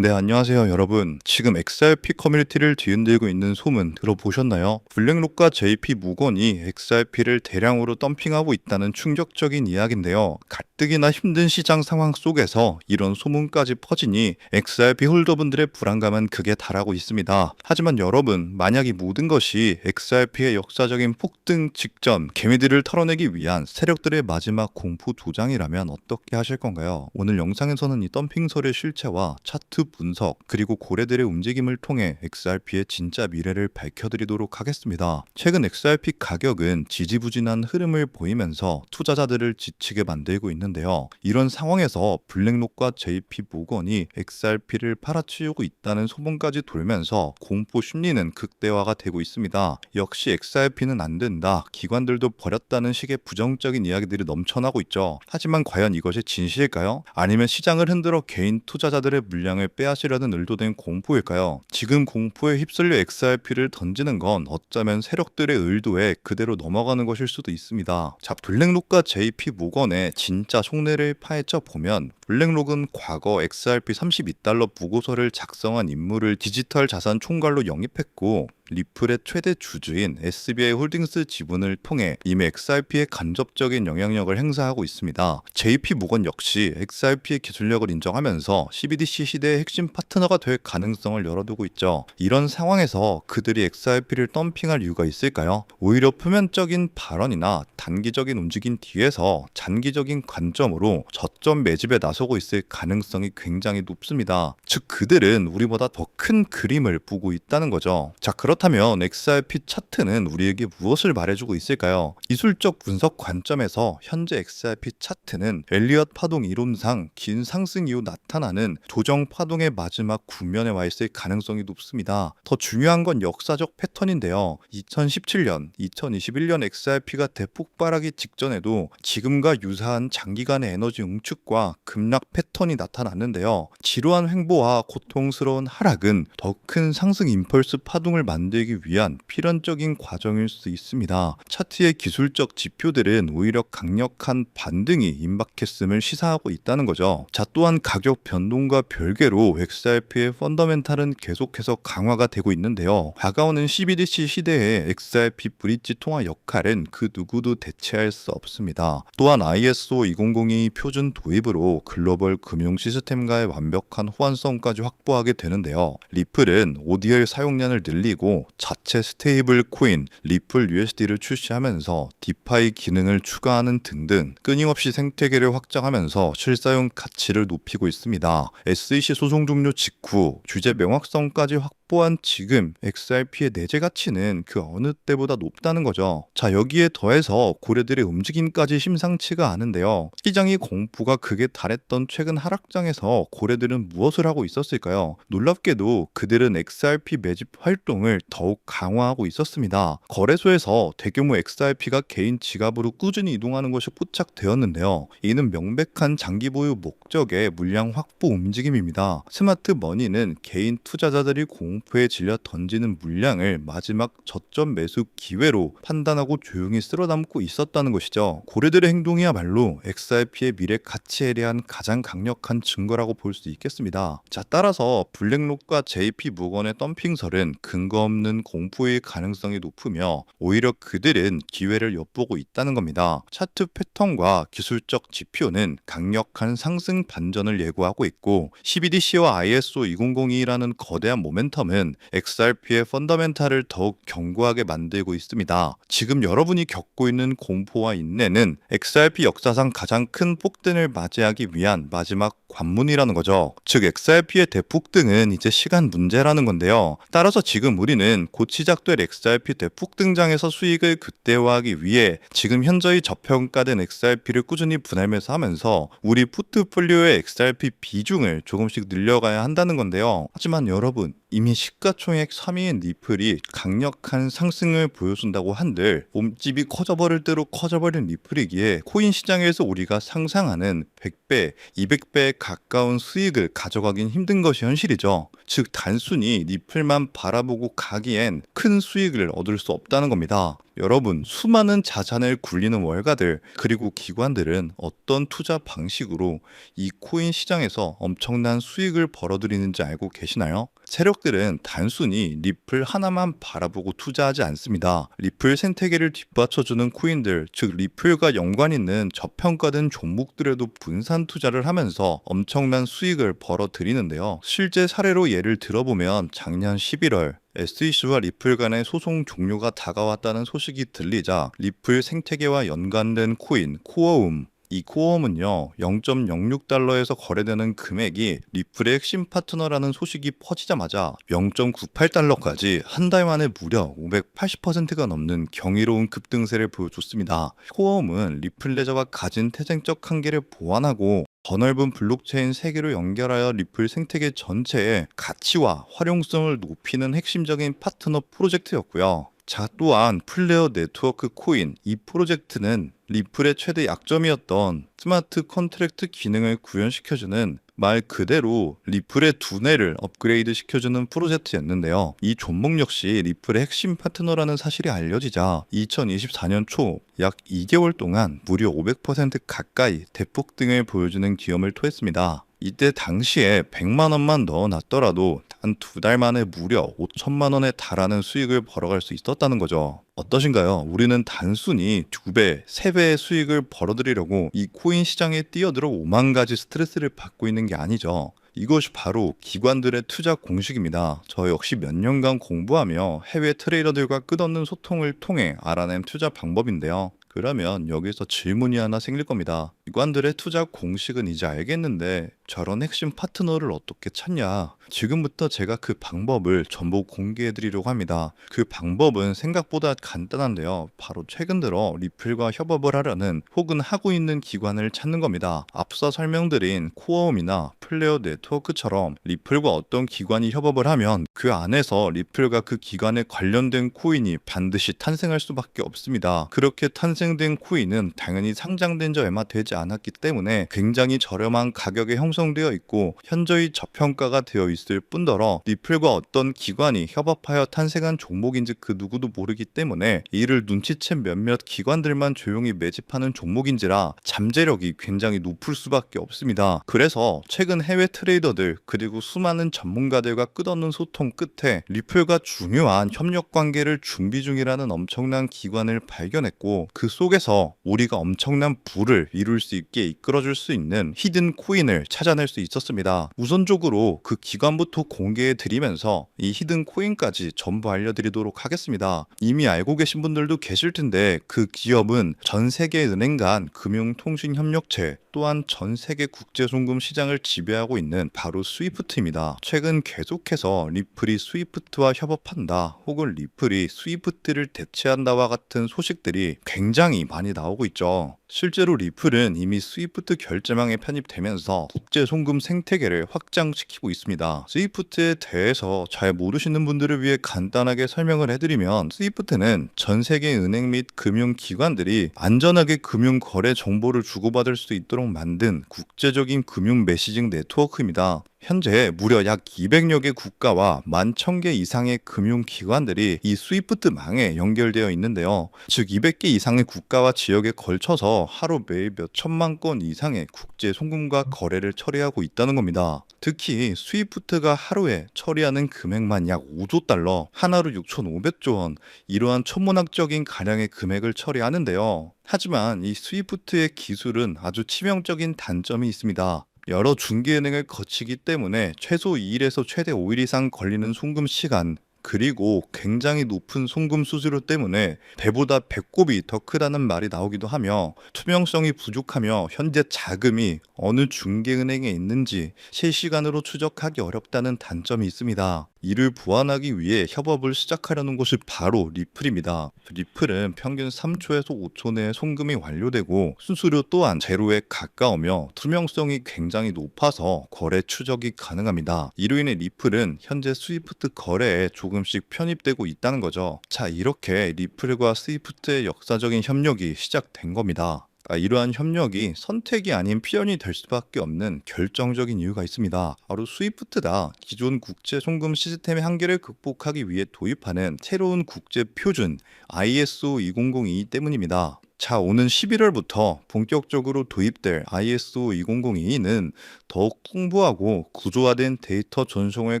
네, 안녕하세요, 여러분. 지금 XRP 커뮤니티를 뒤흔들고 있는 소문 들어보셨나요? 블랙록과 JP 무건이 XRP를 대량으로 덤핑하고 있다는 충격적인 이야기인데요. 가뜩이나 힘든 시장 상황 속에서 이런 소문까지 퍼지니 XRP 홀더분들의 불안감은 극에 달하고 있습니다. 하지만 여러분, 만약 이 모든 것이 XRP의 역사적인 폭등 직전 개미들을 털어내기 위한 세력들의 마지막 공포 도장이라면 어떻게 하실 건가요? 오늘 영상에서는 이 덤핑설의 실체와 차트 분석 그리고 고래들의 움직임을 통해 XRP의 진짜 미래를 밝혀드리도록 하겠습니다. 최근 XRP 가격은 지지부진한 흐름을 보이면서 투자자들을 지치게 만들고 있는데요. 이런 상황에서 블랙록과 JP 모건이 XRP를 팔아치우고 있다는 소문까지 돌면서 공포 심리는 극대화가 되고 있습니다. 역시 XRP는 안 된다, 기관들도 버렸다는 식의 부정적인 이야기들이 넘쳐나고 있죠. 하지만 과연 이것이 진실일까요? 아니면 시장을 흔들어 개인 투자자들의 물량을 빼앗으려는 의도된 공포일까요? 지금 공포에 휩쓸려 XRP를 던지는 건 어쩌면 세력들의 의도에 그대로 넘어가는 것일 수도 있습니다. 자, 블랙록과 JP 모건의 진짜 속내를 파헤쳐 보면 블랙록은 과거 XRP 32달러 보고서를 작성한 인물을 디지털 자산 총괄로 영입했고, 리플의 최대 주주인 SBI 홀딩스 지분을 통해 이미 XRP에 간접적인 영향력을 행사하고 있습니다. JP 모건 역시 XRP의 기술력을 인정하면서 CBDC 시대의 핵심 파트너가 될 가능성을 열어두고 있죠. 이런 상황에서 그들이 XRP를 덤핑할 이유가 있을까요? 오히려 표면적인 발언이나 단기적인 움직임 뒤에서 장기적인 관점으로 저점 매집에 나서고 있을 가능성이 굉장히 높습니다. 즉, 그들은 우리보다 더 큰 그림을 보고 있다는 거죠. 자, 그렇다면 XRP 차트는 우리에게 무엇을 말해주고 있을까요? 기술적 분석 관점에서 현재 XRP 차트는 엘리엇 파동 이론상 긴 상승 이후 나타나는 조정 파동의 마지막 국면에 와 있을 가능성이 높습니다. 더 중요한 건 역사적 패턴인데요. 2017년, 2021년 XRP가 대폭발하기 직전에도 지금과 유사한 장기간의 에너지 응축과 급락 패턴이 나타났는데요. 지루한 횡보와 고통스러운 하락은 더 큰 상승 임펄스 파동을 만들기 위한 필연적인 과정일 수 있습니다. 차트의 기술적 지표들은 오히려 강력한 반등이 임박했음을 시사하고 있다는 거죠. 자, 또한 가격 변동과 별개로 XRP의 펀더멘탈은 계속해서 강화가 되고 있는데요. 다가오는 CBDC 시대의 XRP 브릿지 통화 역할은 그 누구도 대체할 수 없습니다. 또한 ISO 2002 표준 도입으로 글로벌 금융 시스템과의 완벽한 호환성까지 확보하게 되는데요. 리플은 ODL 사용량을 늘리고 자체 스테이블 코인 리플 USD를 출시하면서 디파이 기능을 추가하는 등등 끊임없이 생태계를 확장하면서 실사용 가치를 높이고 있습니다. SEC 소송 종료 직후 규제 명확성까지 확보한 지금 XRP의 내재 가치는 그 어느 때보다 높다는 거죠. 자, 여기에 더해서 고래들의 움직임까지 심상치가 않은데요. 시장이 공포가 극에 달했던 최근 하락장에서 고래들은 무엇을 하고 있었을까요? 놀랍게도 그들은 XRP 매집 활동을 더욱 강화하고 있었습니다. 거래소에서 대규모 XRP가 개인 지갑으로 꾸준히 이동하는 것이 포착되었는데요. 이는 명백한 장기 보유 목적의 물량 확보 움직임입니다. 스마트 머니는 개인 투자자들이 공포에 질려 던지는 물량을 마지막 저점 매수 기회로 판단하고 조용히 쓸어담고 있었다는 것이죠. 고래들의 행동이야말로 XRP의 미래 가치에 대한 가장 강력한 증거라고 볼 수 있겠습니다. 자, 따라서 블랙록과 JP 모건의 덤핑설은 근거 없는 공포의 가능성이 높으며 오히려 그들은 기회를 엿보고 있다는 겁니다. 차트 패턴과 기술적 지표는 강력한 상승 반전을 예고하고 있고, CBDC와 ISO 2002라는 거대한 모멘텀은 XRP의 펀더멘탈을 더욱 견고하게 만들고 있습니다. 지금 여러분이 겪고 있는 공포와 인내는 XRP 역사상 가장 큰 폭등을 맞이하기 위한 마지막 관문이라는 거죠. 즉, XRP의 대폭등은 이제 시간 문제라는 건데요. 따라서 지금 우리는 곧 시작될 XRP 대폭등장에서 수익을 극대화하기 위해 지금 현저히 저평가된 XRP를 꾸준히 분할 매수하면서 우리 포트폴리오의 XRP 비중을 조금씩 늘려가야 한다는 건데요. 하지만 여러분, 이미 시가총액 3위인 리플이 강력한 상승을 보여준다고 한들 몸집이 커져버릴 대로 커져버린 리플이기에 코인 시장에서 우리가 상상하는 100배, 200배에 가까운 수익을 가져가긴 힘든 것이 현실이죠. 즉, 단순히 리플만 바라보고 가기엔 큰 수익을 얻을 수 없다는 겁니다. 여러분, 수많은 자산을 굴리는 월가들 그리고 기관들은 어떤 투자 방식으로 이 코인 시장에서 엄청난 수익을 벌어들이는지 알고 계시나요? 세력들은 단순히 리플 하나만 바라보고 투자하지 않습니다. 리플 생태계를 뒷받쳐주는 코인들, 즉 리플과 연관 있는 저평가된 종목들에도 분산 투자를 하면서 엄청난 수익을 벌어들이는데요. 실제 사례로 예를 들어보면 작년 11월 SEC와 리플 간의 소송 종료가 다가왔다는 소식이 들리자 리플 생태계와 연관된 코인 코어움, 이 코어움은요 0.06달러에서 거래되는 금액이 리플의 핵심 파트너라는 소식이 퍼지자마자 0.98달러까지 한 달 만에 무려 580%가 넘는 경이로운 급등세를 보여줬습니다. 코어움은 리플 레저가 가진 태생적 한계를 보완하고 더 넓은 블록체인 세계로 연결하여 리플 생태계 전체의 가치와 활용성을 높이는 핵심적인 파트너 프로젝트였고요. 자, 또한 플레어 네트워크 코인 이 프로젝트는 리플의 최대 약점이었던 스마트 컨트랙트 기능을 구현시켜주는 말 그대로 리플의 두뇌를 업그레이드 시켜주는 프로젝트였는데요. 이 종목 역시 리플의 핵심 파트너라는 사실이 알려지자 2024년 초 약 2개월 동안 무려 500% 가까이 대폭등을 보여주는 기염을 토했습니다. 이때 당시에 100만 원만 넣어놨더라도 단 2달 만에 무려 5천만 원에 달하는 수익을 벌어갈 수 있었다는 거죠. 어떠신가요? 우리는 단순히 2배, 3배의 수익을 벌어들이려고 이 코인 시장에 뛰어들어 5만 가지 스트레스를 받고 있는 게 아니죠. 이것이 바로 기관들의 투자 공식입니다. 저 역시 몇 년간 공부하며 해외 트레이더들과 끝없는 소통을 통해 알아낸 투자 방법인데요. 그러면 여기서 질문이 하나 생길 겁니다. 기관들의 투자 공식은 이제 알겠는데 저런 핵심 파트너를 어떻게 찾냐? 지금부터 제가 그 방법을 전부 공개해 드리려고 합니다. 그 방법은 생각보다 간단한데요. 바로 최근 들어 리플과 협업을 하려는 혹은 하고 있는 기관을 찾는 겁니다. 앞서 설명드린 코어움이나 플레어 네트워크처럼 리플과 어떤 기관이 협업을 하면 그 안에서 리플과 그 기관에 관련된 코인이 반드시 탄생할 수밖에 없습니다. 그렇게 탄생된 코인은 당연히 상장된 지 얼마 되지 않았기 때문에 굉장히 저렴한 가격에 형성되어 있고 현저히 저평가가 되어 있을 뿐더러 리플과 어떤 기관이 협업하여 탄생한 종목인지 그 누구도 모르기 때문에 이를 눈치챈 몇몇 기관들만 조용히 매집하는 종목인지라 잠재력이 굉장히 높을 수밖에 없습니다. 그래서 최근 해외 트레이더들 그리고 수많은 전문가들과 끝없는 소통 끝에 리플과 중요한 협력 관계를 준비 중이라는 엄청난 기관을 발견했고 그 속에서 우리가 엄청난 부를 이룰 수 있게 이끌어줄 수 있는 히든 코인을 찾아낼 수 있었습니다. 우선적으로 그 기관부터 공개해 드리면서 이 히든 코인까지 전부 알려드리도록 하겠습니다. 이미 알고 계신 분들도 계실 텐데 그 기업은 전 세계 은행 간 금융통신협력체 또한 전 세계 국제송금 시장을 지배하고 있는 바로 스위프트입니다. 최근 계속해서 리플이 스위프트와 협업한다 혹은 리플이 스위프트를 대체한다와 같은 소식들이 굉장히 많이 나오고 있죠. 실제로 리플은 이미 스위프트 결제망에 편입되면서 국제 송금 생태계를 확장시키고 있습니다. 스위프트에 대해서 잘 모르시는 분들을 위해 간단하게 설명을 해드리면 스위프트는 전 세계 은행 및 금융기관들이 안전하게 금융 거래 정보를 주고받을 수 있도록 만든 국제적인 금융 메시징 네트워크입니다. 현재 무려 약 200여 개 국가와 11,000개 이상의 금융기관들이 이 스위프트망에 연결되어 있는데요. 즉 200개 이상의 국가와 지역에 걸쳐서 하루 매일 몇 천만 건 이상의 국제 송금과 거래를 처리하고 있다는 겁니다. 특히 스위프트가 하루에 처리하는 금액만 약 5조 달러, 하나로 6,500조 원, 이러한 천문학적인 가량의 금액을 처리하는데요. 하지만 이 스위프트의 기술은 아주 치명적인 단점이 있습니다. 여러 중개은행을 거치기 때문에 최소 2일에서 최대 5일 이상 걸리는 송금 시간 그리고 굉장히 높은 송금 수수료 때문에 배보다 배꼽이 더 크다는 말이 나오기도 하며 투명성이 부족하며 현재 자금이 어느 중개은행에 있는지 실시간으로 추적하기 어렵다는 단점이 있습니다. 이를 보완하기 위해 협업을 시작하려는 것이 바로 리플입니다. 리플은 평균 3초에서 5초 내에 송금이 완료되고 수수료 또한 제로에 가까우며 투명성이 굉장히 높아서 거래 추적이 가능합니다. 이로 인해 리플은 현재 스위프트 거래에 조금씩 편입되고 있다는 거죠. 자, 이렇게 리플과 스위프트의 역사적인 협력이 시작된 겁니다. 이러한 협력이 선택이 아닌 필연이 될 수밖에 없는 결정적인 이유가 있습니다. 바로 스위프트다. 기존 국제 송금 시스템의 한계를 극복하기 위해 도입하는 새로운 국제 표준 ISO 2002 때문입니다. 자, 오는 11월부터 본격적으로 도입될 ISO 2002는 더욱 풍부하고 구조화된 데이터 전송을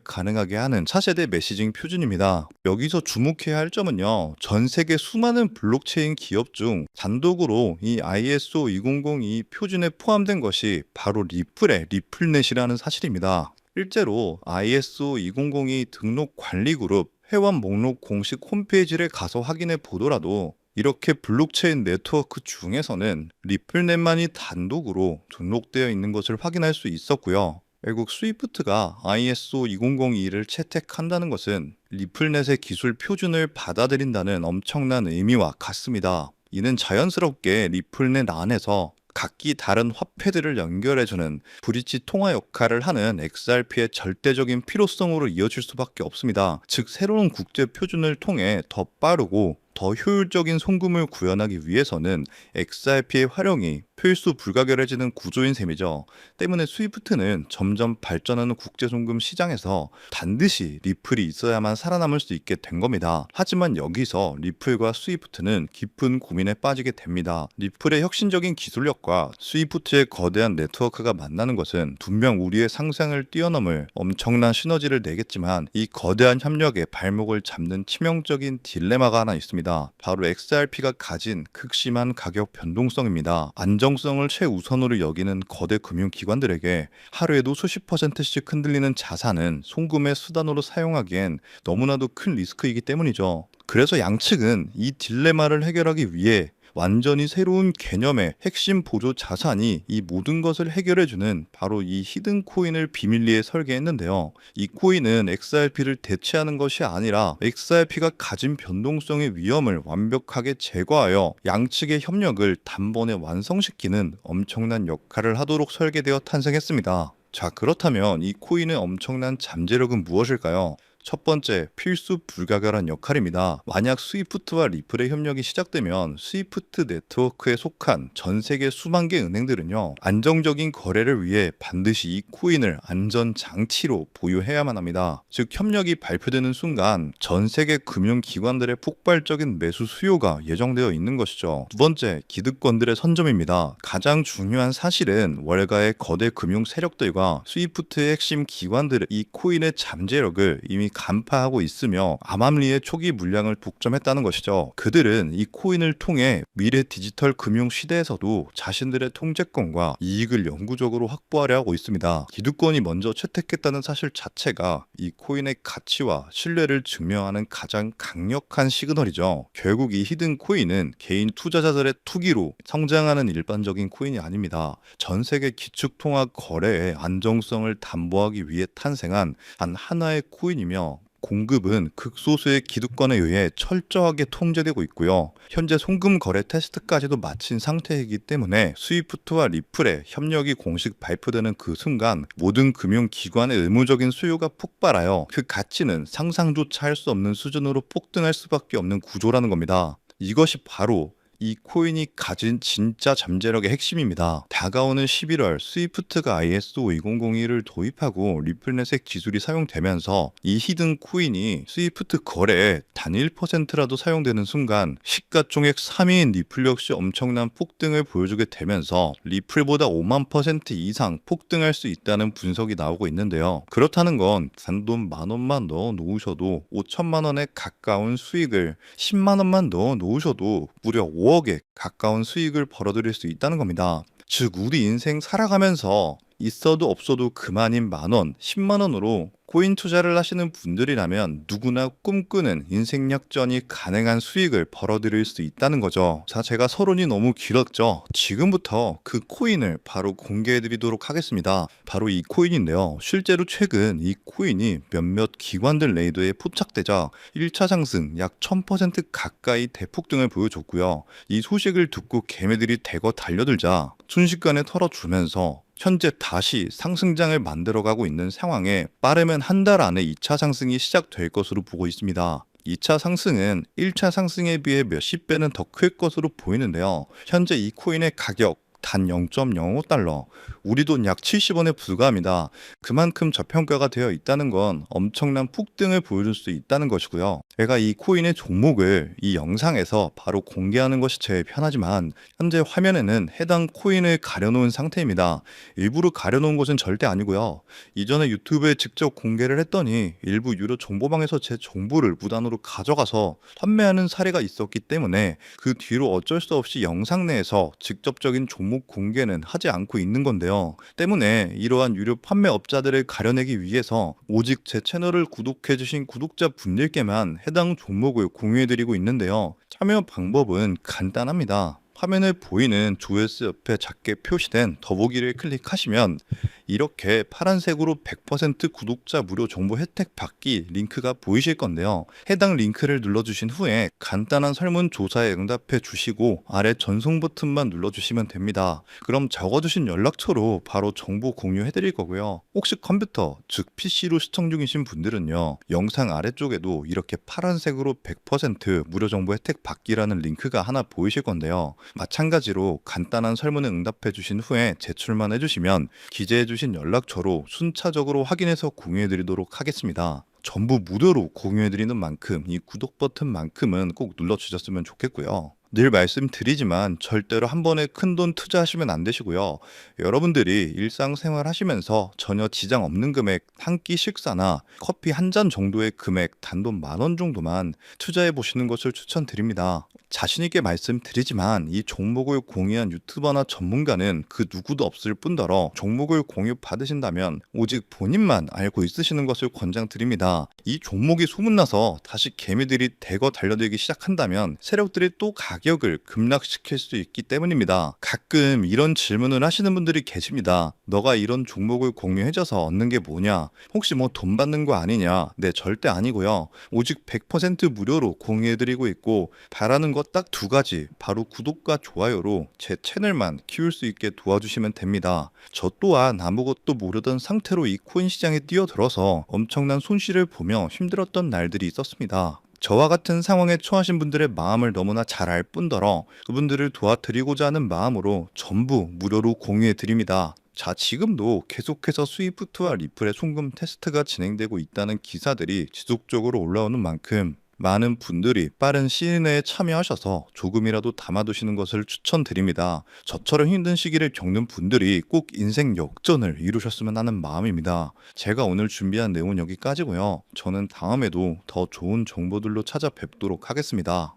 가능하게 하는 차세대 메시징 표준입니다. 여기서 주목해야 할 점은요, 전 세계 수많은 블록체인 기업 중 단독으로 이 ISO 2002 표준에 포함된 것이 바로 리플의 리플넷이라는 사실입니다. 실제로 ISO 2002 등록 관리 그룹 회원 목록 공식 홈페이지를 가서 확인해 보더라도 이렇게 블록체인 네트워크 중에서는 리플넷만이 단독으로 등록되어 있는 것을 확인할 수 있었고요. 결국 스위프트가 ISO 2002를 채택한다는 것은 리플넷의 기술 표준을 받아들인다는 엄청난 의미와 같습니다. 이는 자연스럽게 리플넷 안에서 각기 다른 화폐들을 연결해주는 브릿지 통화 역할을 하는 XRP의 절대적인 필요성으로 이어질 수밖에 없습니다. 즉, 새로운 국제 표준을 통해 더 빠르고 더 효율적인 송금을 구현하기 위해서는 XRP의 활용이 필수 불가결해지는 구조인 셈이죠. 때문에 스위프트는 점점 발전하는 국제송금 시장에서 반드시 리플이 있어야만 살아남을 수 있게 된 겁니다. 하지만 여기서 리플과 스위프트는 깊은 고민에 빠지게 됩니다. 리플의 혁신적인 기술력과 스위프트의 거대한 네트워크가 만나는 것은 분명 우리의 상상을 뛰어넘을 엄청난 시너지를 내겠지만 이 거대한 협력에 발목을 잡는 치명적인 딜레마가 하나 있습니다. 바로 XRP가 가진 극심한 가격 변동성입니다. 안정성을 최우선으로 여기는 거대 금융기관들에게 하루에도 수십 %씩 흔들리는 자산은 송금의 수단으로 사용하기엔 너무나도 큰 리스크이기 때문이죠. 그래서 양측은 이 딜레마를 해결하기 위해 완전히 새로운 개념의 핵심 보조 자산이 이 모든 것을 해결해주는 바로 이 히든 코인을 비밀리에 설계했는데요. 이 코인은 XRP를 대체하는 것이 아니라 XRP가 가진 변동성의 위험을 완벽하게 제거하여 양측의 협력을 단번에 완성시키는 엄청난 역할을 하도록 설계되어 탄생했습니다. 자, 그렇다면 이 코인의 엄청난 잠재력은 무엇일까요? 첫 번째, 필수 불가결한 역할입니다. 만약 스위프트와 리플의 협력이 시작되면 스위프트 네트워크에 속한 전 세계 수만 개 은행들은요, 안정적인 거래를 위해 반드시 이 코인을 안전 장치로 보유해야만 합니다. 즉, 협력이 발표되는 순간 전 세계 금융기관들의 폭발적인 매수 수요가 예정되어 있는 것이죠. 두 번째, 기득권들의 선점입니다. 가장 중요한 사실은 월가의 거대 금융 세력들과 스위프트의 핵심 기관들의 이 코인의 잠재력을 이미 간파하고 있으며 암암리의 초기 물량을 독점했다는 것이죠. 그들은 이 코인을 통해 미래 디지털 금융 시대에서도 자신들의 통제권과 이익을 영구적으로 확보하려 하고 있습니다. 기득권이 먼저 채택했다는 사실 자체가 이 코인의 가치와 신뢰를 증명하는 가장 강력한 시그널이죠. 결국 이 히든 코인은 개인 투자자들의 투기로 성장하는 일반적인 코인이 아닙니다. 전 세계 기축통화 거래의 안정성을 담보하기 위해 탄생한 단 하나의 코인이며 공급은 극소수의 기득권에 의해 철저하게 통제되고 있고요. 현재 송금 거래 테스트까지도 마친 상태이기 때문에 스위프트와 리플의 협력이 공식 발표되는 그 순간 모든 금융기관의 의무적인 수요가 폭발하여 그 가치는 상상조차 할 수 없는 수준으로 폭등할 수밖에 없는 구조라는 겁니다. 이것이 바로 이 코인이 가진 진짜 잠재력의 핵심입니다. 다가오는 11월 스위프트가 ISO 2002를 도입하고 리플넷의 기술이 사용되면서 이 히든 코인이 스위프트 거래에 단 1%라도 사용되는 순간 시가총액 3위인 리플 역시 엄청난 폭등을 보여주게 되면서 리플보다 5만 % 이상 폭등할 수 있다는 분석이 나오고 있는데요. 그렇다는 건 단돈 10,000원만 넣어 놓으셔도 5천만 원에 가까운 수익을 10만 원만 넣어 놓으셔도 무려 5억에 가까운 수익을 벌어들일 수 있다는 겁니다. 즉, 우리 인생 살아가면서 있어도 없어도 그만인 만원, 10만 원으로 코인 투자를 하시는 분들이라면 누구나 꿈꾸는 인생 역전이 가능한 수익을 벌어들일 수 있다는 거죠. 자, 제가 서론이 너무 길었죠. 지금부터 그 코인을 바로 공개해 드리도록 하겠습니다. 바로 이 코인인데요. 실제로 최근 이 코인이 몇몇 기관들 레이더에 포착되자 1차 상승 약 1000% 가까이 대폭등을 보여줬고요. 이 소식을 듣고 개미들이 대거 달려들자 순식간에 털어주면서 현재 다시 상승장을 만들어가고 있는 상황에 빠르면 한 달 안에 2차 상승이 시작될 것으로 보고 있습니다. 2차 상승은 1차 상승에 비해 몇십 배는 더 클 것으로 보이는데요. 현재 이 코인의 가격 단 0.05달러, 우리 돈 약 70원에 불과합니다. 그만큼 저평가가 되어 있다는 건 엄청난 폭등을 보여줄 수 있다는 것이고요. 제가 이 코인의 종목을 이 영상에서 바로 공개하는 것이 제일 편하지만 현재 화면에는 해당 코인을 가려놓은 상태입니다. 일부러 가려놓은 것은 절대 아니고요. 이전에 유튜브에 직접 공개를 했더니 일부 유료 정보방에서 제 정보를 무단으로 가져가서 판매하는 사례가 있었기 때문에 그 뒤로 어쩔 수 없이 영상 내에서 직접적인 종목 공개는 하지 않고 있는 건데요. 때문에 이러한 유료 판매업자들을 가려내기 위해서 오직 제 채널을 구독해주신 구독자분들께만 해당 종목을 공유해드리고 있는데요. 참여 방법은 간단합니다. 화면에 보이는 조회수 옆에 작게 표시된 더보기를 클릭하시면 이렇게 파란색으로 100% 구독자 무료 정보 혜택 받기 링크가 보이실 건데요. 해당 링크를 눌러주신 후에 간단한 설문조사에 응답해 주시고 아래 전송 버튼만 눌러주시면 됩니다. 그럼 적어주신 연락처로 바로 정보 공유해 드릴 거고요. 혹시 컴퓨터, 즉 PC로 시청 중이신 분들은요. 영상 아래쪽에도 이렇게 파란색으로 100% 무료 정보 혜택 받기라는 링크가 하나 보이실 건데요. 마찬가지로 간단한 설문에 응답해 주신 후에 제출만 해주시면 기재해 주신 연락처로 순차적으로 확인해서 공유해 드리도록 하겠습니다. 전부 무료로 공유해 드리는 만큼 이 구독 버튼만큼은 꼭 눌러 주셨으면 좋겠고요. 늘 말씀드리지만 절대로 한 번에 큰돈 투자하시면 안 되시고요. 여러분들이 일상생활 하시면서 전혀 지장 없는 금액 한 끼 식사나 커피 한 잔 정도의 금액 단돈 10,000원 정도만 투자해 보시는 것을 추천드립니다. 자신 있게 말씀드리지만 이 종목을 공유한 유튜버나 전문가는 그 누구도 없을 뿐더러 종목을 공유 받으신다면 오직 본인만 알고 있으시는 것을 권장드립니다. 이 종목이 소문나서 다시 개미들이 대거 달려들기 시작한다면 세력들이 또 가격을 급락시킬 수 있기 때문입니다. 가끔 이런 질문을 하시는 분들이 계십니다. 너가 이런 종목을 공유해줘서 얻는 게 뭐냐? 혹시 뭐 돈 받는 거 아니냐? 네, 절대 아니고요. 오직 100% 무료로 공유해드리고 있고 바라는 것 딱 두 가지, 바로 구독과 좋아요로 제 채널만 키울 수 있게 도와주시면 됩니다. 저 또한 아무것도 모르던 상태로 이 코인 시장에 뛰어들어서 엄청난 손실을 보며 힘들었던 날들이 있었습니다. 저와 같은 상황에 처하신 분들의 마음을 너무나 잘 알 뿐더러 그분들을 도와드리고자 하는 마음으로 전부 무료로 공유해 드립니다. 자, 지금도 계속해서 스위프트와 리플의 송금 테스트가 진행되고 있다는 기사들이 지속적으로 올라오는 만큼 많은 분들이 빠른 시일 내에 참여하셔서 조금이라도 담아두시는 것을 추천드립니다. 저처럼 힘든 시기를 겪는 분들이 꼭 인생 역전을 이루셨으면 하는 마음입니다. 제가 오늘 준비한 내용은 여기까지고요. 저는 다음에도 더 좋은 정보들로 찾아뵙도록 하겠습니다.